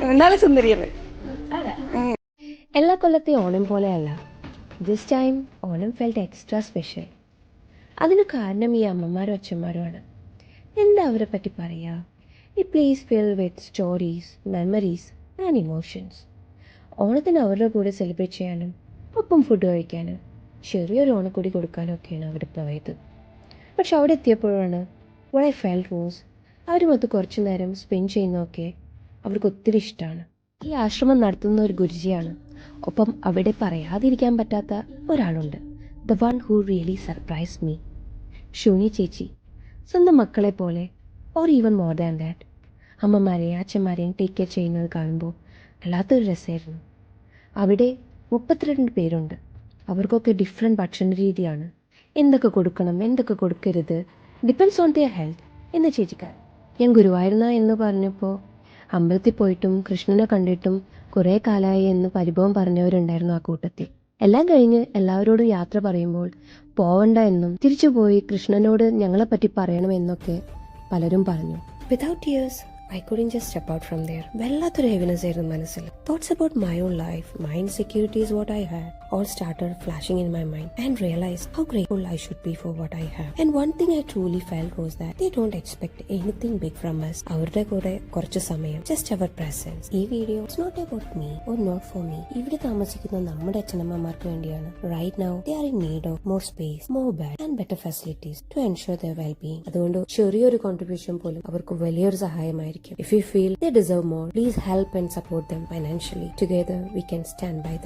എന്നാലും സുന്ദരിയാണ്. എല്ലാ കൊല്ലത്തെ ഓണം പോലെയല്ല, this time Onam felt extra special. അതിന് കാരണം ഈ അമ്മമാരും അച്ഛന്മാരുമാണ്. എന്താ അവരെ പറ്റി പറയുക? ഈ place fill with stories, memories and emotions. ഓണത്തിന് അവരുടെ കൂടെ സെലിബ്രേറ്റ് ചെയ്യാനും ഒപ്പം ഫുഡ് കഴിക്കാനും ചെറിയൊരു ഓണക്കൊടി കൊടുക്കാനും ഒക്കെയാണ് അവിടെ പോയത്. പക്ഷെ അവിടെ എത്തിയപ്പോഴാണ് what I felt was അവരുമൊത്ത് കുറച്ചു നേരം സ്പെൻഡ് ചെയ്യുന്നതൊക്കെ അവർക്ക് ഒത്തിരി ഇഷ്ടമാണ്. ഈ ആശ്രമം നടത്തുന്ന ഒരു ഗുരുജിയാണ്. ഒപ്പം അവിടെ പറയാതിരിക്കാൻ പറ്റാത്ത ഒരാളുണ്ട്. The one who really surprise me. Shuni ചേച്ചി. സ്വന്തം മക്കളെ പോലെ or even more than that അമ്മമാരെയും അച്ഛന്മാരെയും ടേക്ക് കെയർ ചെയ്യുന്നത് കാണുമ്പോൾ വല്ലാത്തൊരു രസമായിരുന്നു. അവിടെ 32 പേരുണ്ട്. അവർക്കൊക്കെ ഡിഫറെൻറ്റ് ഭക്ഷണ രീതിയാണ്. എന്തൊക്കെ കൊടുക്കണം, എന്തൊക്കെ കൊടുക്കരുത്, ഡിപ്പെൻഡ്സ് ഓൺ ദിയർ ഹെൽത്ത് എന്ന് ചേച്ചിക്കാർ. ഞാൻ ഗുരുവായൂരുന്ന എന്ന് പറഞ്ഞപ്പോൾ അമ്പലത്തിൽ പോയിട്ടും കൃഷ്ണനെ കണ്ടിട്ടും കുറേ കാലമായി എന്ന് പരിഭവം പറഞ്ഞവരുണ്ടായിരുന്നു ആ കൂട്ടത്തിൽ. എല്ലാം കഴിഞ്ഞ് എല്ലാവരോടും യാത്ര പറയുമ്പോൾ പോവണ്ട എന്നും തിരിച്ചുപോയി കൃഷ്ണനോട് ഞങ്ങളെപ്പറ്റി പറയണമെന്നൊക്കെ പലരും പറഞ്ഞു. Without tears I couldn't just step out from there. വല്ലാത്തൊരു ഹെവിനെസ് ആയിരുന്നു മനസ്സിൽ. Thoughts about my own life, my insecurities, what I had all started flashing in my mind and realized how grateful I should be for what I have. And one thing I truly felt was that they don't expect anything big from us. അവരുടെ കൂടെ കുറച്ച് സമയം, just our presence. ഈ video it's not about me or not for me. ഇവിടെ താമസിക്കുന്ന നമ്മുടെ അച്ഛനമ്മമാർക്ക് വേണ്ടിയാണ്. Right now they are in need of more space, more bed and better facilities to ensure their well-being. അതുകൊണ്ട് ചെറിയൊരു കോൺട്രിബ്യൂഷൻ പോലും അവർക്ക് വലിയൊരു സഹായമായിരിക്കും. If you feel they deserve more, please help and support them financially. Together we can stand by them.